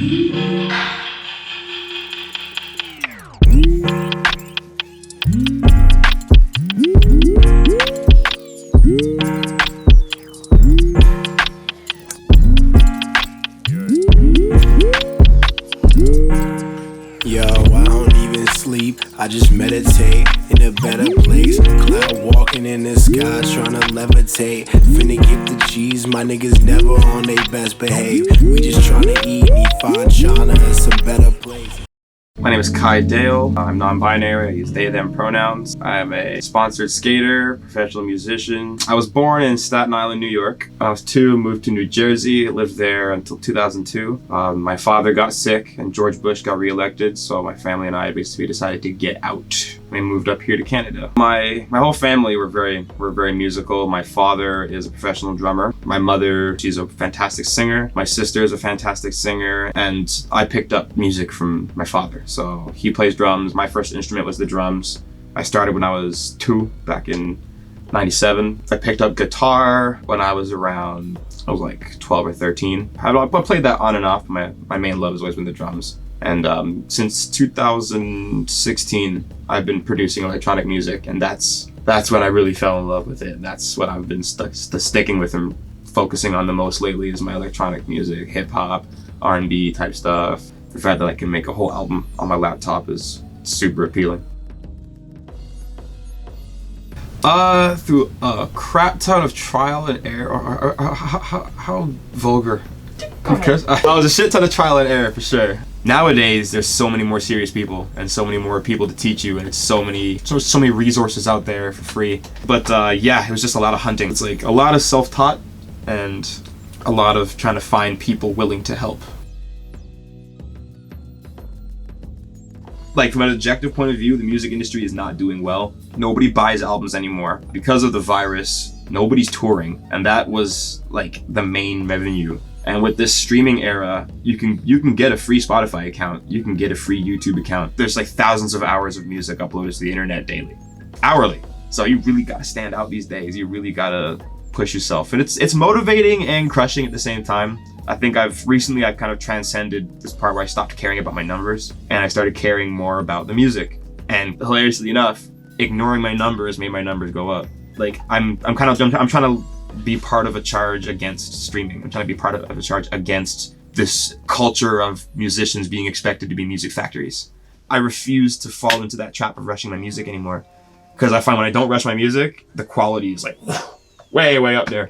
Yo, I don't even sleep, I just meditate in a better place. Cloud walking in the sky, tryna levitate. Finna get the cheese, my niggas never on they best behave. We just tryna eat, need fine china and some better place. My name is Dayle. I'm non-binary, I use they, them pronouns. I am a sponsored skater, professional musician. I was born in Staten Island, New York. When I was 2, moved to New Jersey, lived there until 2002. My father got sick and George Bush got reelected, so my family and I basically decided to get out. We moved up here to Canada. My whole family were very musical. My father is a professional drummer. My mother, she's a fantastic singer. My sister is a fantastic singer, and I picked up music from my father. So he plays drums. My first instrument was the drums. I started when I was 2, back in 97. I picked up guitar when I was around, I was like 12 or 13. I played that on and off. My main love has always been the drums. And since 2016, I've been producing electronic music, and that's when I really fell in love with it. That's what I've been sticking with and focusing on the most lately is my electronic music, hip hop, R&B type stuff. The fact that I can make a whole album on my laptop is super appealing. Through a crap ton of trial and error, how vulgar. Who cares? Oh, there's a shit ton of trial and error for sure. Nowadays, there's so many more serious people and so many more people to teach you, and it's so many resources out there for free. But yeah, it was just a lot of hunting. It's like a lot of self-taught and a lot of trying to find people willing to help. Like from an objective point of view, the music industry is not doing well. Nobody buys albums anymore. Because of the virus, nobody's touring, and that was like the main revenue. And with this streaming era, you can get a free Spotify account, you can get a free YouTube account. There's like thousands of hours of music uploaded to the internet daily, hourly. So you really gotta stand out these days. You really gotta push yourself, and it's motivating and crushing at the same time. I think I've kind of transcended this part where I stopped caring about my numbers and I started caring more about the music. And hilariously enough, ignoring my numbers made my numbers go up. Like I'm trying to be part of a charge against streaming. I'm trying to be part of a charge against this culture of musicians being expected to be music factories. I refuse to fall into that trap of rushing my music anymore, because I find when I don't rush my music, the quality is like way up there.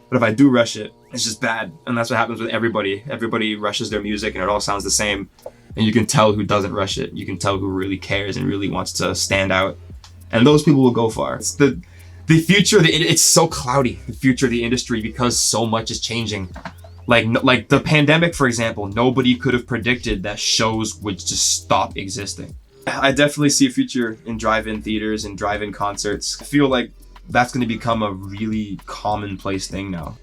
But if I do rush it, it's just bad. And that's what happens with everybody. Everybody rushes their music and it all sounds the same. And you can tell who doesn't rush it. You can tell who really cares and really wants to stand out. And those people will go far. It's the future, it's so cloudy, the future of the industry, because so much is changing. Like the pandemic, for example, nobody could have predicted that shows would just stop existing. I definitely see a future in drive-in theaters and drive-in concerts. I feel like that's going to become a really commonplace thing now.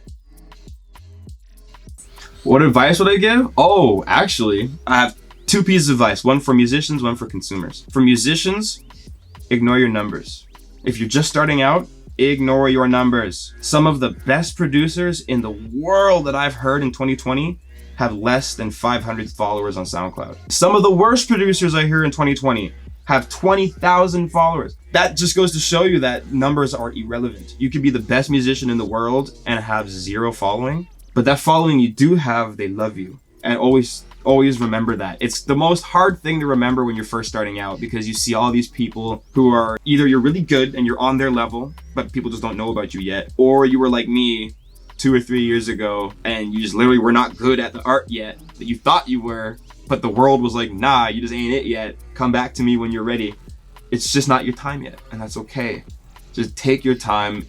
What advice would I give? Oh, actually, I have 2 pieces of advice. One for musicians, one for consumers. For musicians, ignore your numbers. If you're just starting out, ignore your numbers. Some of the best producers in the world that I've heard in 2020 have less than 500 followers on SoundCloud. Some of the worst producers I hear in 2020 have 20,000 followers. That just goes to show you that numbers are irrelevant. You could be the best musician in the world and have 0 following, but that following you do have, they love you. And always remember that. It's the most hard thing to remember when you're first starting out, because you see all these people who are either you're really good and you're on their level, but people just don't know about you yet, or you were like me 2 or 3 years ago and you just literally were not good at the art yet that you thought you were, but the world was like, nah, you just ain't it yet. Come back to me when you're ready. It's just not your time yet, and that's okay. Just take your time.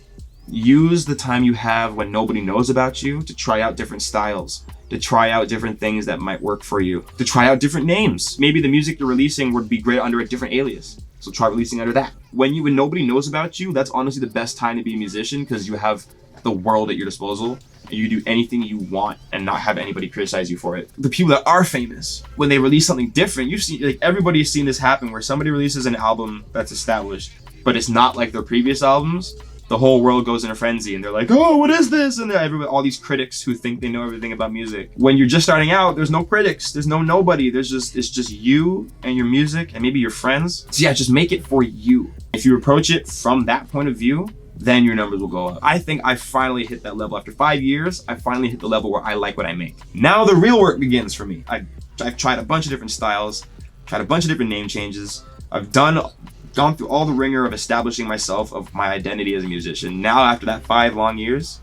Use the time you have when nobody knows about you to try out different styles, to try out different things that might work for you, to try out different names. Maybe the music you're releasing would be great under a different alias, so try releasing under that. When nobody knows about you, that's honestly the best time to be a musician, because you have the world at your disposal and you do anything you want and not have anybody criticize you for it. The people that are famous, when they release something different, you've seen, like, everybody has seen this happen where somebody releases an album that's established, but it's not like their previous albums. the whole world goes in a frenzy and they're like, oh, what is this? And all these critics who think they know everything about music. When you're just starting out, there's no critics, there's nobody. It's just you and your music and maybe your friends. So yeah, just make it for you. If you approach it from that point of view, then your numbers will go up. I think I finally hit that level. After 5 years, I finally hit the level where I like what I make. Now the real work begins for me. I've tried a bunch of different styles, tried a bunch of different name changes. I've gone through all the ringer of establishing myself, of my identity as a musician. Now after that 5 long years,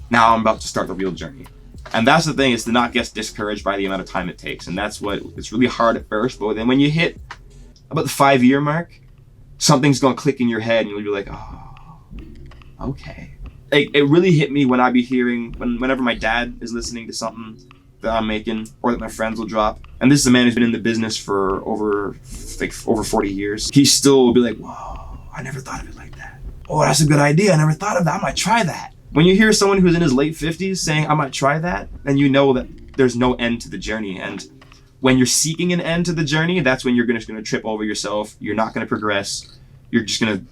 now I'm about to start the real journey. And that's the thing, is to not get discouraged by the amount of time it takes. And that's what, it's really hard at first, but then when you hit about the 5-year mark, something's gonna click in your head and you'll be like, oh, okay. It really hit me when I be hearing, whenever my dad is listening to something that I'm making or that my friends will drop. And this is a man who's been in the business for over 40 years. He still will be like, whoa, I never thought of it like that. Oh, that's a good idea. I never thought of that. I might try that. When you hear someone who's in his late 50s saying, I might try that, then you know that there's no end to the journey. And when you're seeking an end to the journey, that's when you're just gonna trip over yourself. You're not gonna progress. You're just gonna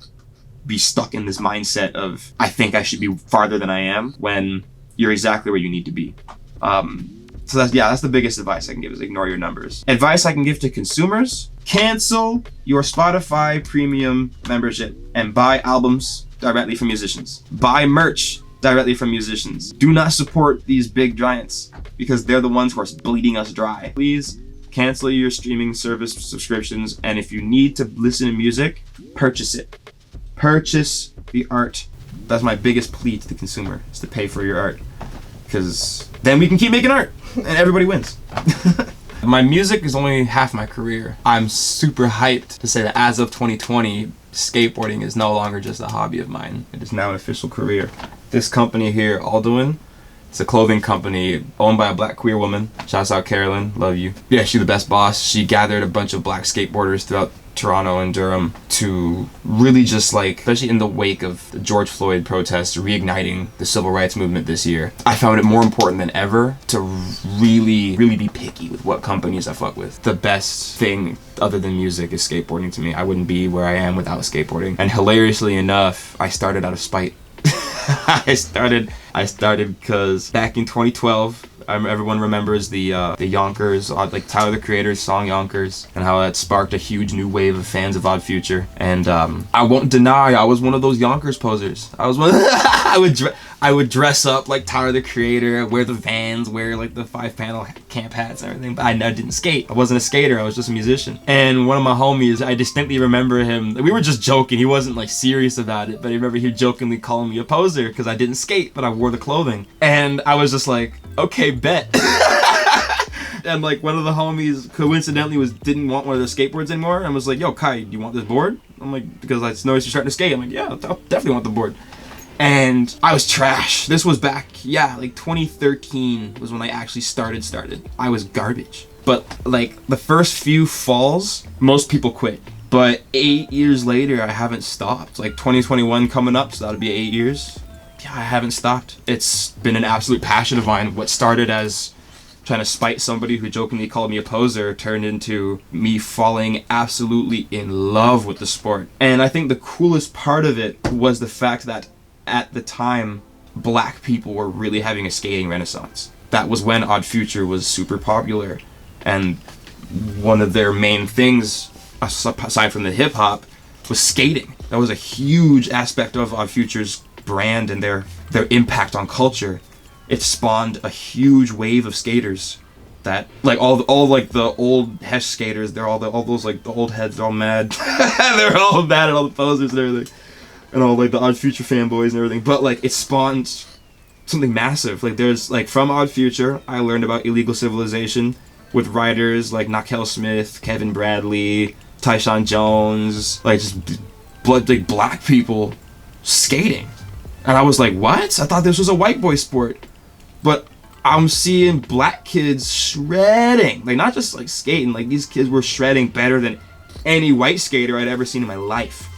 be stuck in this mindset of, I think I should be farther than I am, when you're exactly where you need to be. So that's the biggest advice I can give, is ignore your numbers. Advice I can give to consumers: cancel your Spotify premium membership and buy albums directly from musicians. Buy merch directly from musicians. Do not support these big giants, because they're the ones who are bleeding us dry. Please cancel your streaming service subscriptions, and if you need to listen to music, purchase it. Purchase the art. That's my biggest plea to the consumer, is to pay for your art, because then we can keep making art and everybody wins. My music is only half my career. I'm super hyped to say that as of 2020, skateboarding is no longer just a hobby of mine. It is now an official career. This company here, Alduin, it's a clothing company owned by a black queer woman. Shouts out Carolyn, love you. Yeah, she's the best boss. She gathered a bunch of black skateboarders throughout Toronto and Durham to really just, like, especially in the wake of the George Floyd protests, reigniting the civil rights movement this year. I found it more important than ever to really be picky with what companies I fuck with. The best thing other than music is skateboarding to me. I wouldn't be where I am without skateboarding. And hilariously enough, I started out of spite. I started because back in 2012, everyone remembers the Yonkers, like Tyler the Creator's song Yonkers, and how that sparked a huge new wave of fans of Odd Future. And I won't deny, I was one of those Yonkers posers. I was one of I would dress up like Tyler the Creator, wear the Vans, wear like the 5-panel camp hats and everything, but I didn't skate. I wasn't a skater, I was just a musician. And one of my homies, I distinctly remember him, we were just joking, he wasn't like serious about it, but I remember he jokingly calling me a poser because I didn't skate, but I wore the clothing. And I was just like, okay, bet. And like one of the homies coincidentally didn't want one of the skateboards anymore, and was like, yo, Kai, do you want this board? I'm like, because I noticed you're starting to skate. I'm like, yeah, I'll definitely want the board. And I was trash. This was back, like 2013 was when I actually started. I was garbage. But like the first few falls, most people quit. But 8 years later, I haven't stopped. Like 2021 coming up, so that'll be 8 years. Yeah, I haven't stopped. It's been an absolute passion of mine. What started as trying to spite somebody who jokingly called me a poser turned into me falling absolutely in love with the sport. And I think the coolest part of it was the fact that at the time, black people were really having a skating renaissance. That was when Odd Future was super popular. And one of their main things, aside from the hip hop, was skating. That was a huge aspect of Odd Future's brand and their impact on culture. It spawned a huge wave of skaters that, like, all like the old Hesh skaters, they're all those like the old heads, they're all mad. They're all mad at all the posers and everything, and all like the Odd Future fanboys and everything. But like it spawned something massive. Like there's like from Odd Future, I learned about illegal civilization with writers like Nakel Smith, Kevin Bradley, Tyshawn Jones, like just like black people skating. And I was like, what? I thought this was a white boy sport. But I'm seeing black kids shredding. Like, not just like skating, like these kids were shredding better than any white skater I'd ever seen in my life.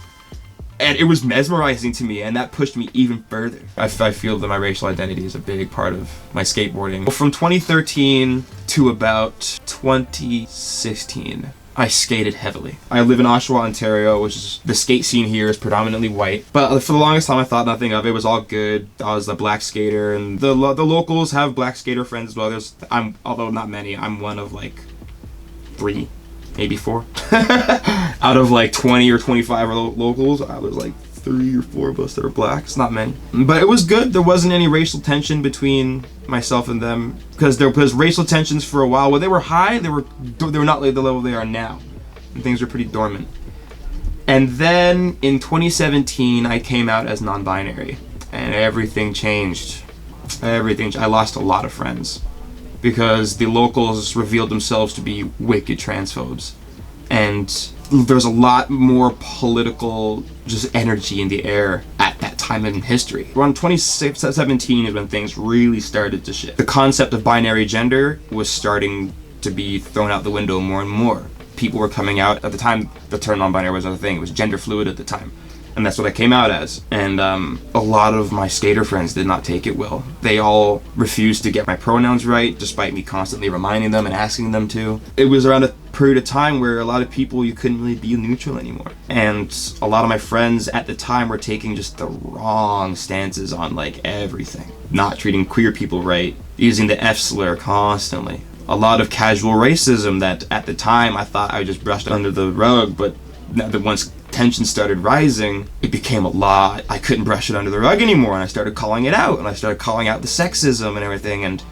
And it was mesmerizing to me, and that pushed me even further. I feel that my racial identity is a big part of my skateboarding. From 2013 to about 2016, I skated heavily. I live in Oshawa, Ontario, which is, the skate scene here is predominantly white. But for the longest time, I thought nothing of it. It was all good. I was a black skater, and the locals have black skater friends as well. Although not many, I'm one of like 3, maybe 4. Out of like 20 or 25 locals, I was like 3 or 4 of us that are black. It's not many, but it was good. There wasn't any racial tension between myself and them, because there was racial tensions for a while. When they were high, they were not like the level they are now, and things were pretty dormant. And then in 2017, I came out as non-binary, and everything changed. I lost a lot of friends because the locals revealed themselves to be wicked transphobes, and there's a lot more political just energy in the air at that time in history. Around 2017 is when things really started to shift. The concept of binary gender was starting to be thrown out the window more and more. People were coming out. At the time, the term non-binary was another thing. It was gender fluid at the time. And that's what I came out as. And a lot of my skater friends did not take it well. They all refused to get my pronouns right, despite me constantly reminding them and asking them to. It was around a period of time where a lot of people, you couldn't really be neutral anymore. And a lot of my friends at the time were taking just the wrong stances on like everything. Not treating queer people right, using the F slur constantly. A lot of casual racism that at the time I thought I just brushed under the rug, but now that once tension started rising, it became a lot. I couldn't brush it under the rug anymore, and I started calling it out, and I started calling out the sexism and everything, and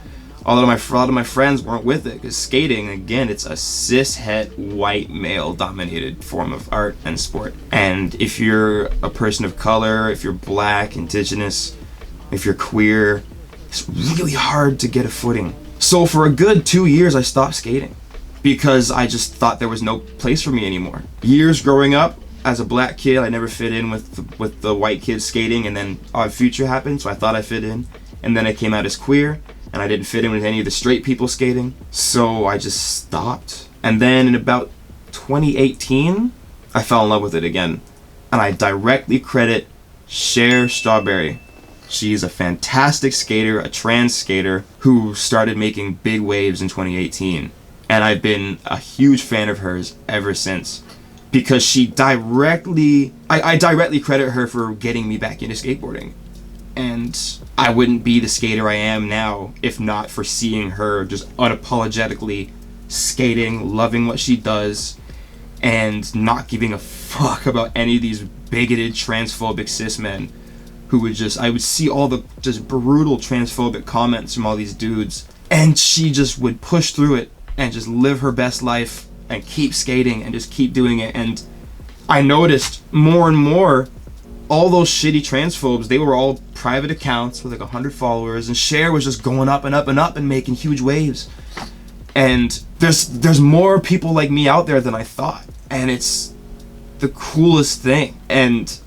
a lot of my friends weren't with it, because skating, again, it's a cis-het, white, male-dominated form of art and sport. And if you're a person of color, if you're black, indigenous, if you're queer, it's really hard to get a footing. So for a good 2 years, I stopped skating, because I just thought there was no place for me anymore. Years growing up, as a black kid, I never fit in with the white kids skating, and then Odd Future happened, so I thought I fit in. And then I came out as queer, and I didn't fit in with any of the straight people skating, so I just stopped. And then in about 2018, I fell in love with it again. And I directly credit Cher Strawberry. She's a fantastic skater, a trans skater, who started making big waves in 2018. And I've been a huge fan of hers ever since. Because she I directly credit her for getting me back into skateboarding. And I wouldn't be the skater I am now if not for seeing her just unapologetically skating, loving what she does, and not giving a fuck about any of these bigoted, transphobic cis men who I would see all the just brutal transphobic comments from all these dudes, and she just would push through it and just live her best life and keep skating and just keep doing it. And I noticed more and more all those shitty transphobes, they were all private accounts with like 100 followers, and Cher was just going up and up and up and making huge waves. And there's more people like me out there than I thought, and it's the coolest thing. And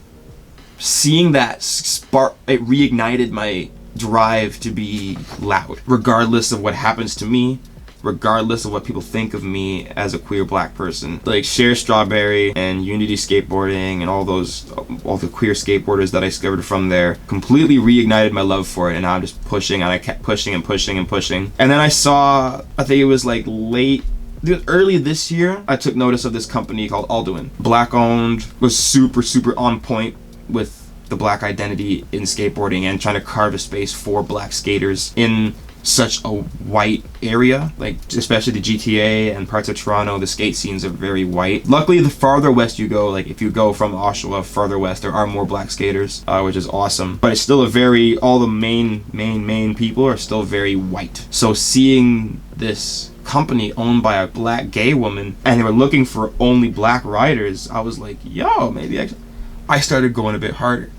seeing that spark, it reignited my drive to be loud, regardless of what happens to me, regardless of what people think of me as a queer black person. Like Cher Strawberry and Unity Skateboarding and all the queer skateboarders that I discovered from there completely reignited my love for it, and now I'm just pushing, and I kept pushing and pushing and pushing. And then I think it was like early this year, I took notice of this company called Alduin. Black owned, was super on point with the black identity in skateboarding and trying to carve a space for black skaters in such a white area, like especially the GTA and parts of Toronto. The skate scenes are very white. Luckily, the farther west you go, like if you go from Oshawa farther west, there are more black skaters, which is awesome. But it's still all the main people are still very white. So seeing this company owned by a black gay woman, and they were looking for only black riders, I was like, yo, maybe I started going a bit harder.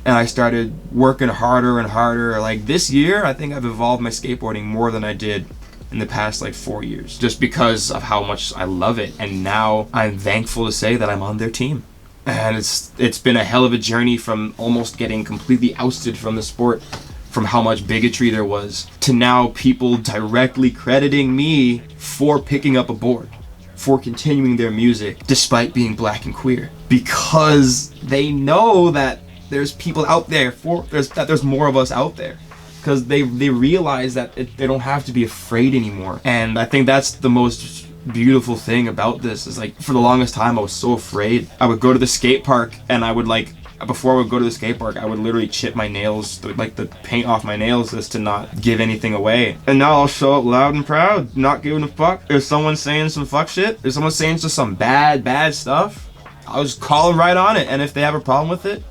And I started working harder and harder. Like this year, I think I've evolved my skateboarding more than I did in the past like 4 years, just because of how much I love it. And now I'm thankful to say that I'm on their team. And it's been a hell of a journey from almost getting completely ousted from the sport, from how much bigotry there was, to now people directly crediting me for picking up a board, for continuing their music despite being black and queer, because they know that there's people out there there's more of us out there, because they realize that they don't have to be afraid anymore. And I think that's the most beautiful thing about this is like, for the longest time I was so afraid. I would go to the skate park and I would like, before I would go to the skate park, I would literally chip my nails, like the paint off my nails, just to not give anything away. And now I'll show up loud and proud, not giving a fuck. If someone's saying some fuck shit, if someone's saying just some bad stuff, I'll just call them right on it. And if they have a problem with it,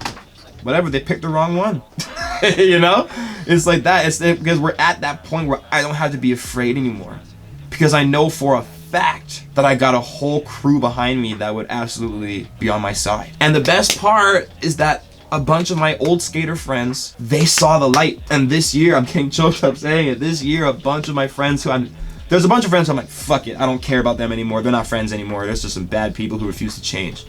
whatever, they picked the wrong one. You know? It's like that. It's because we're at that point where I don't have to be afraid anymore. Because I know for a fact that I got a whole crew behind me that would absolutely be on my side. And the best part is that a bunch of my old skater friends, they saw the light. And this year, I'm getting choked up saying it, this year a bunch of my friends there's a bunch of friends who I'm like, fuck it, I don't care about them anymore. They're not friends anymore. There's just some bad people who refuse to change.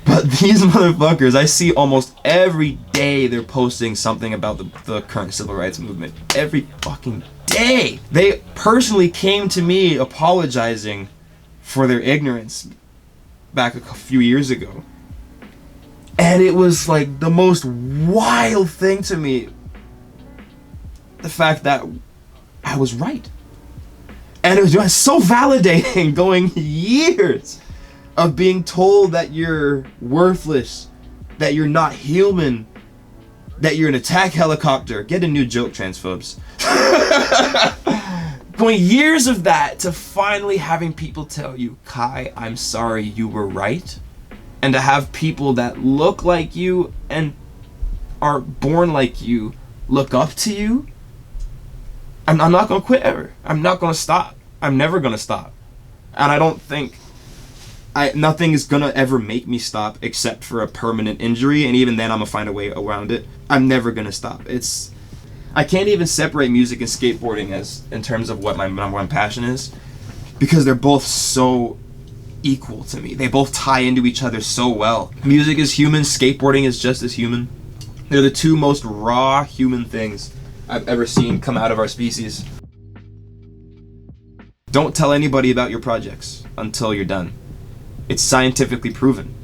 But these motherfuckers, I see almost every day they're posting something about the current civil rights movement. Every fucking day. They personally came to me apologizing for their ignorance back a few years ago. And it was like the most wild thing to me. The fact that I was right. And it was just so validating, going years of being told that you're worthless, that you're not human, that you're an attack helicopter. Get a new joke, transphobes. Going years of that to finally having people tell you, Kai, I'm sorry, you were right. And to have people that look like you and are born like you look up to you. I'm not going to quit ever. I'm not going to stop. I'm never going to stop. And I don't think nothing is gonna ever make me stop except for a permanent injury, and even then I'm gonna find a way around it. I'm never gonna stop. I can't even separate music and skateboarding as in terms of what my number one passion is, because they're both so equal to me. They both tie into each other so well. Music is human, skateboarding is just as human. They're the two most raw human things I've ever seen come out of our species. Don't tell anybody about your projects until you're done. It's scientifically proven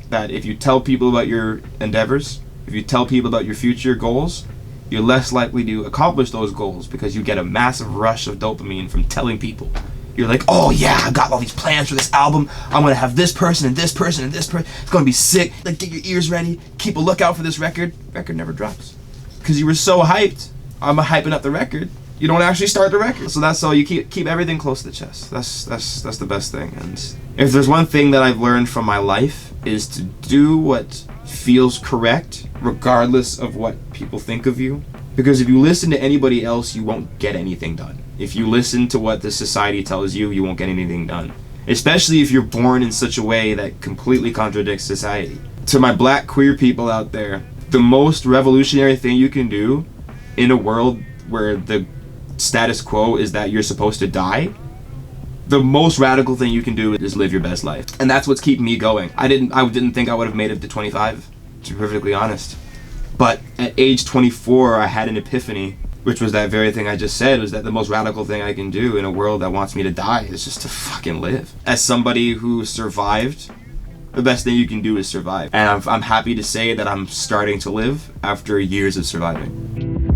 that if you tell people about your endeavors, if you tell people about your future goals, you're less likely to accomplish those goals because you get a massive rush of dopamine from telling people. You're like, oh yeah, I got all these plans for this album. I'm gonna have this person and this person and this person. It's gonna be sick. Like, get your ears ready. Keep a lookout for this record. Record never drops because you were so hyped. I'm hyping up the record. You don't actually start the record. So that's all. You keep everything close to the chest. That's the best thing. And if there's one thing that I've learned from my life is to do what feels correct, regardless of what people think of you. Because if you listen to anybody else, you won't get anything done. If you listen to what the society tells you, you won't get anything done. Especially if you're born in such a way that completely contradicts society. To my black queer people out there, the most revolutionary thing you can do in a world where the status quo is that you're supposed to die, the most radical thing you can do is live your best life. And that's what's keeping me going. I didn't think I would have made it to 25, to be perfectly honest. But at age 24, I had an epiphany, which was that very thing I just said, was that the most radical thing I can do in a world that wants me to die is just to fucking live. As somebody who survived, the best thing you can do is survive. And I'm happy to say that I'm starting to live after years of surviving.